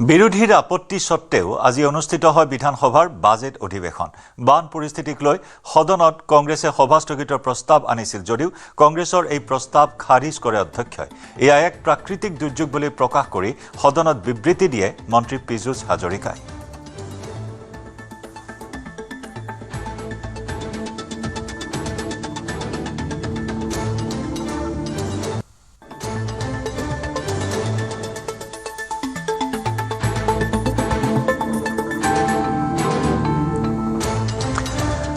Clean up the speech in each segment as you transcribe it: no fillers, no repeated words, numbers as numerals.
বিৰোধীৰ আপত্তি সত্ত্বেও আজি অনুষ্ঠিত হয় বিধানসভাৰ বাজেট অধিৱেশন। বান পৰিস্থিতিক লৈ সদনত কংগ্ৰেছে সভা স্থগিতৰ প্ৰস্তাৱ আনিছিল যদিও কংগ্ৰেছৰ এই প্ৰস্তাৱ খাৰিজ কৰে অধ্যক্ষই। এয়া এক প্ৰাকৃতিক দুৰ্যোগ বুলি প্ৰকাশ কৰি সদনত বিবৃতি দিয়ে মন্ত্ৰী পীযুষ হাজৰিকাই।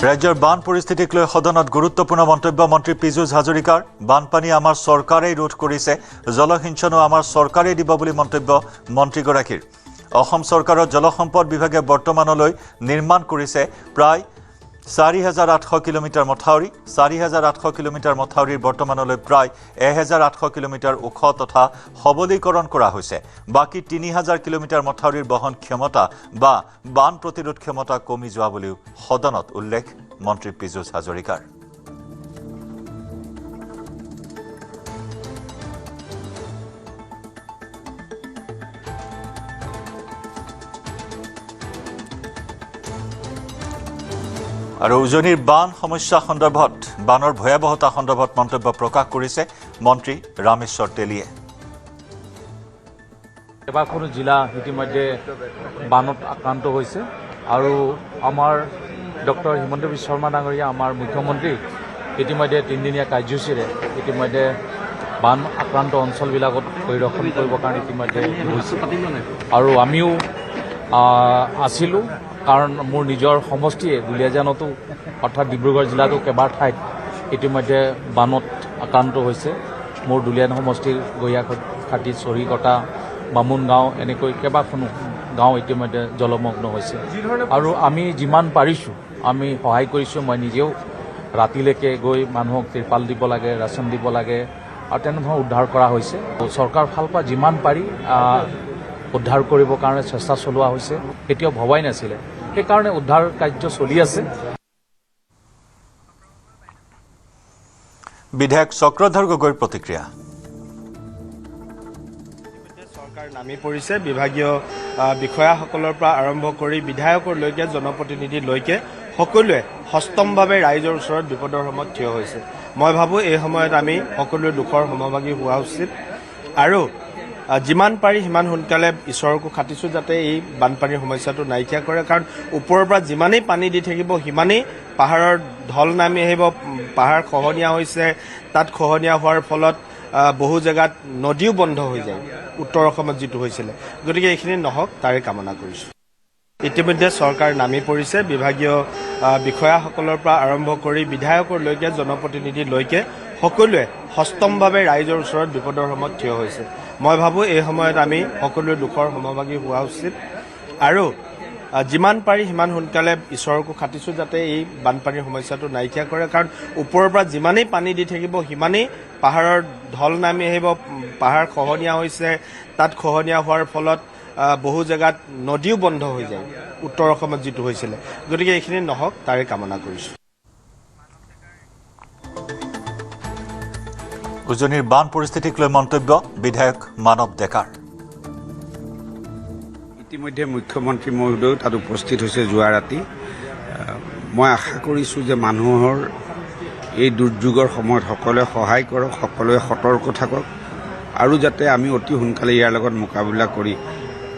ৰাজ্যৰ বান পৰিস্থিতিক লৈ সদনত গুৰুত্বপূৰ্ণ মন্তব্য মন্ত্ৰী পীযুষ হাজৰিকাৰ। বানপানী আমাৰ চৰকাৰেই ৰোধ কৰিছে, জলসিঞ্চনো আমাৰ চৰকাৰেই দিব বুলি মন্তব্য মন্ত্ৰীগৰাকীৰ। অসম চৰকাৰৰ জলসম্পদ বিভাগে বৰ্তমানলৈ নিৰ্মাণ কৰিছে প্ৰায় ৪,৮০০ কিলোমিটাৰ মথাউৰি। ৪,৮০০ কিলোমিটাৰ মথাউৰিৰ বৰ্তমানলৈ প্ৰায় ১,৮০০ কিলোমিটাৰ ওখ তথা সবলীকৰণ কৰা হৈছে। বাকী ৩,০০০ কিলোমিটাৰ মথাউৰিৰ বহন ক্ষমতা বা বান প্ৰতিৰোধ ক্ষমতা কমি যোৱা বুলিও সদনত উল্লেখ মন্ত্ৰী পীযুষ হাজৰিকাৰ। আৰু উজনিৰ বান সমস্যা সন্দৰ্ভত বানৰ ভয়াৱহতা সন্দৰ্ভত মন্তব্য প্ৰকাশ কৰিছে মন্ত্ৰী ৰামেশ্বৰ তেলীয়ে। কেইবাখনো জিলা ইতিমধ্যে বানত আক্ৰান্ত হৈছে আৰু আমাৰ ডক্টৰ হিমন্ত বিশ্ব শৰ্মা ডাঙৰীয়া আমাৰ মুখ্যমন্ত্ৰী ইতিমধ্যে 3দিনীয়া কাৰ্যসূচীৰে ইতিমধ্যে বান আক্ৰান্ত অঞ্চলবিলাকত পৰিদৰ্শন কৰিবৰ কাৰণে ইতিমধ্যে হৈছে আৰু আমিও আছিলোঁ। কাৰণ মোৰ নিজৰ সমষ্টিয়ে দুলীয়াজানতো অৰ্থাৎ ডিব্ৰুগড় জিলাতো কেইবাৰ ঠাইত ইতিমধ্যে বানত আক্ৰান্ত হৈছে। মোৰ দুলীয়াজান সমষ্টিৰ গৈয়াখাটি, চৰিকটা, বামুণ গাঁও এনেকৈ কেইবাখনো গাঁও ইতিমধ্যে জলমগ্ন হৈছে আৰু আমি যিমান পাৰিছোঁ আমি সহায় কৰিছোঁ। মই নিজেও ৰাতিলৈকে গৈ মানুহক ত্ৰিপাল দিব লাগে, ৰাচন দিব লাগে আৰু তেনেধৰণৰ উদ্ধাৰ কৰা হৈছে। চৰকাৰৰ ফালৰ পৰা যিমান পাৰি উদ্ধাৰ কৰিবৰ কাৰণে চেষ্টা চলোৱা হৈছে। কেতিয়াও ভবাই নাছিলে, সেইকাৰণে উদ্ধাৰ কাৰ্য চলি আছে। বিধায়ক চক্ৰধৰ গগৈৰ প্ৰতিক্ৰিয়া। চৰকাৰ নামি পৰিছে। বিভাগীয় বিষয়াসকলৰ পৰা আৰম্ভ কৰি বিধায়কলৈকে জনপ্ৰতিনিধিলৈকে সকলোৱে সষ্টমভাৱে ৰাইজৰ ওচৰত বিপদৰ সময়ত থিয় হৈছে। মই ভাবোঁ এই সময়ত আমি সকলোৱে দুখৰ সমভাগী হোৱা উচিত আৰু যিমান পাৰি সিমান সোনকালে ঈশ্বৰকো খাটিছোঁ যাতে এই বানপানীৰ সমস্যাটো নাইকিয়া কৰে। কাৰণ ওপৰৰ পৰা যিমানেই পানী দি থাকিব সিমানেই পাহাৰৰ ঢল নামি আহিব। পাহাৰ খহনীয়া হৈছে, তাত খহনীয়া হোৱাৰ ফলত বহু জেগাত নদীও বন্ধ হৈ যায়, উত্তৰ অসমত যিটো হৈছিলে। গতিকে এইখিনি নহওক তাৰে কামনা কৰিছোঁ। ইতিমধ্যে চৰকাৰ নামি পৰিছে। বিভাগীয় বিষয়াসকলৰ পৰা আৰম্ভ কৰি বিধায়কলৈকে জনপ্ৰতিনিধিলৈকে সকলোৱে সষ্টমভাৱে ৰাইজৰ ওচৰত বিপদৰ সময়ত থিয় হৈছে। মই ভাবোঁ এই সময়ত আমি সকলোৱে দুখৰ সমভাগী হোৱা উচিত আৰু যিমান পাৰি সিমান সোনকালে ঈশ্বৰকো খাটিছোঁ যাতে এই বানপানীৰ সমস্যাটো নাইকিয়া কৰে। কাৰণ ওপৰৰ পৰা যিমানেই পানী দি থাকিব সিমানেই পাহাৰৰ ঢল নামি আহিব। পাহাৰ খহনীয়া হৈছে, তাত খহনীয়া হোৱাৰ ফলত বহু জেগাত নদীও বন্ধ হৈ যায়, উত্তৰ অসমত যিটো হৈছিলে। গতিকে এইখিনি নহওক তাৰে কামনা কৰিছোঁ। উজনিৰ বান পৰিস্থিতিক লৈ মন্তব্য বিধায়ক মানৱ ডেকাৰ। ইতিমধ্যে মুখ্যমন্ত্ৰী মহোদয় তাত উপস্থিত হৈছে যোৱা ৰাতি। মই আশা কৰিছোঁ যে মানুহৰ এই দুৰ্যোগৰ সময়ত সকলোৱে সহায় কৰক, সকলোৱে সতৰ্ক থাকক আৰু যাতে আমি অতি সোনকালে ইয়াৰ লগত মোকাবিলা কৰি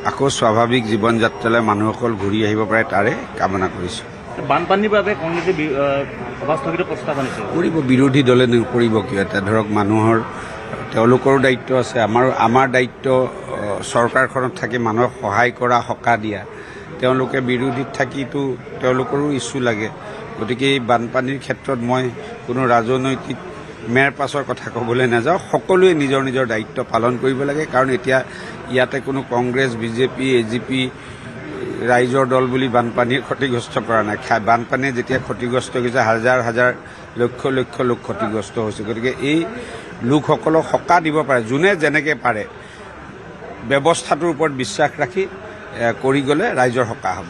আকৌ স্বাভাৱিক জীৱন যাত্ৰালৈ মানুহসকল ঘূৰি আহিব পাৰে তাৰে কামনা কৰিছোঁ। বানপানীৰ বাবে কংগ্ৰেছে সভা স্থগিত প্ৰস্তাৱ আনিছে। কৰিব, বিৰোধী দলে নকৰিব কিয়? এতিয়া ধৰক মানুহৰ তেওঁলোকৰো দায়িত্ব আছে, আমাৰ দায়িত্ব চৰকাৰখনত থাকি মানুহক সহায় কৰা, সকাহ দিয়া। তেওঁলোকে বিৰোধীত থাকিতো তেওঁলোকৰো ইছ্যু লাগে। গতিকে এই বানপানীৰ ক্ষেত্ৰত মই কোনো ৰাজনৈতিক মেৰ পাছৰ কথা ক'বলৈ নাযাওঁ। সকলোৱে নিজৰ নিজৰ দায়িত্ব পালন কৰিব লাগে। কাৰণ এতিয়া ইয়াতে কোনো কংগ্ৰেছ, বিজেপি, এজিপি, ৰাইজৰ দল বুলি বানপানীয়ে ক্ষতিগ্ৰস্ত কৰা নাই। বানপানীয়ে যেতিয়া ক্ষতিগ্ৰস্ত হৈছে হাজাৰ হাজাৰ লক্ষ লক্ষ লোক ক্ষতিগ্ৰস্ত হৈছে। গতিকে এই লোকসকলক সকাহ দিব পাৰে, যোনে যেনেকৈ পাৰে ব্যৱস্থাটোৰ ওপৰত বিশ্বাস ৰাখি কৰি গ'লে ৰাইজৰ সকাহ হ'ব।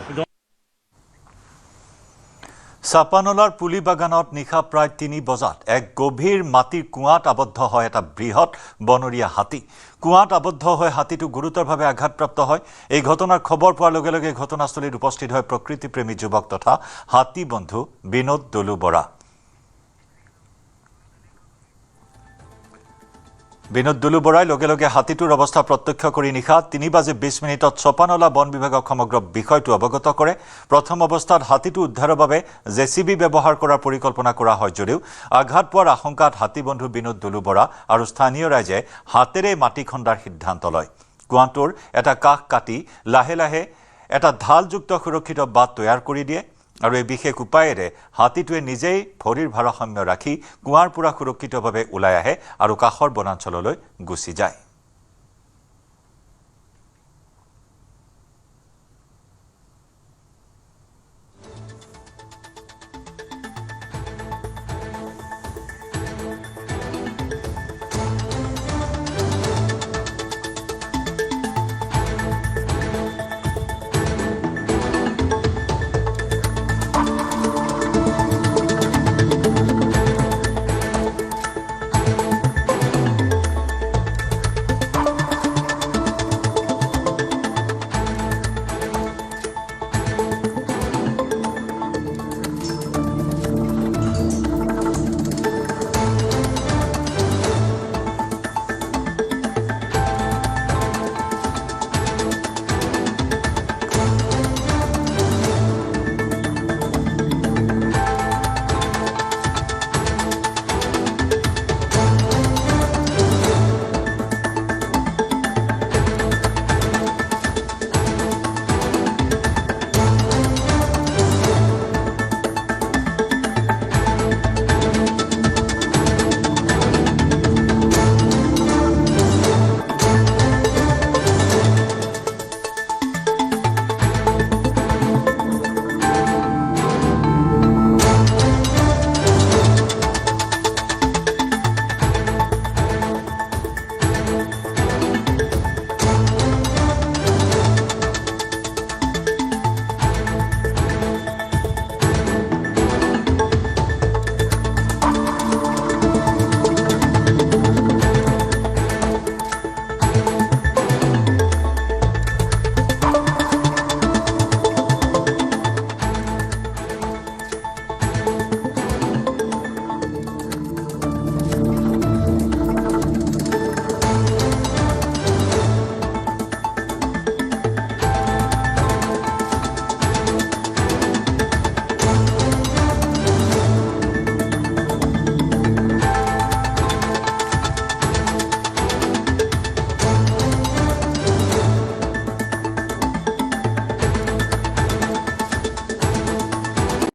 চাপানলাৰ পুলি বাগানত নিশা প্ৰায় 3 বজাত এক গভীৰ মাটিৰ কুঁৱাত আবদ্ধ হয় এটা বৃহৎ বনৰীয়া হাতী। কুঁৱাত আবদ্ধ হৈ হাতীটো গুৰুতৰভাৱে আঘাতপ্ৰাপ্ত হয়। এই ঘটনাৰ খবৰ পোৱাৰ লগে লগে ঘটনাস্থলীত উপস্থিত হয় প্ৰকৃতিপ্ৰেমী যুৱক তথা হাতী বন্ধু বিনোদ দলু বৰা। বিনোদ দুলু বৰাই লগে লগে হাতীটোৰ অৱস্থা প্ৰত্যক্ষ কৰি নিশা 3:20 চাপানলা বন বিভাগক সমগ্ৰ বিষয়টো অৱগত কৰে। প্ৰথম অৱস্থাত হাতীটো উদ্ধাৰৰ বাবে জেচিবি ব্যৱহাৰ কৰাৰ পৰিকল্পনা কৰা হয় যদিও আঘাত পোৱাৰ আশংকাত হাতী বন্ধু বিনোদ দুলু বৰা আৰু স্থানীয় ৰাইজে হাতেৰে মাটি খন্দাৰ সিদ্ধান্ত লয়। কুঁৱাটোৰ এটা কাষ কাটি লাহে লাহে এটা ঢালযুক্ত সুৰক্ষিত বাট তৈয়াৰ কৰি দিয়ে আৰু এই বিশেষ উপায়েৰে হাতীটোৱে নিজেই ভৰিৰ ভাৰসাম্য ৰাখি কুঁৱাৰ পৰা সুৰক্ষিতভাৱে ওলাই আহে আৰু কাষৰ বনাঞ্চললৈ গুচি যায়।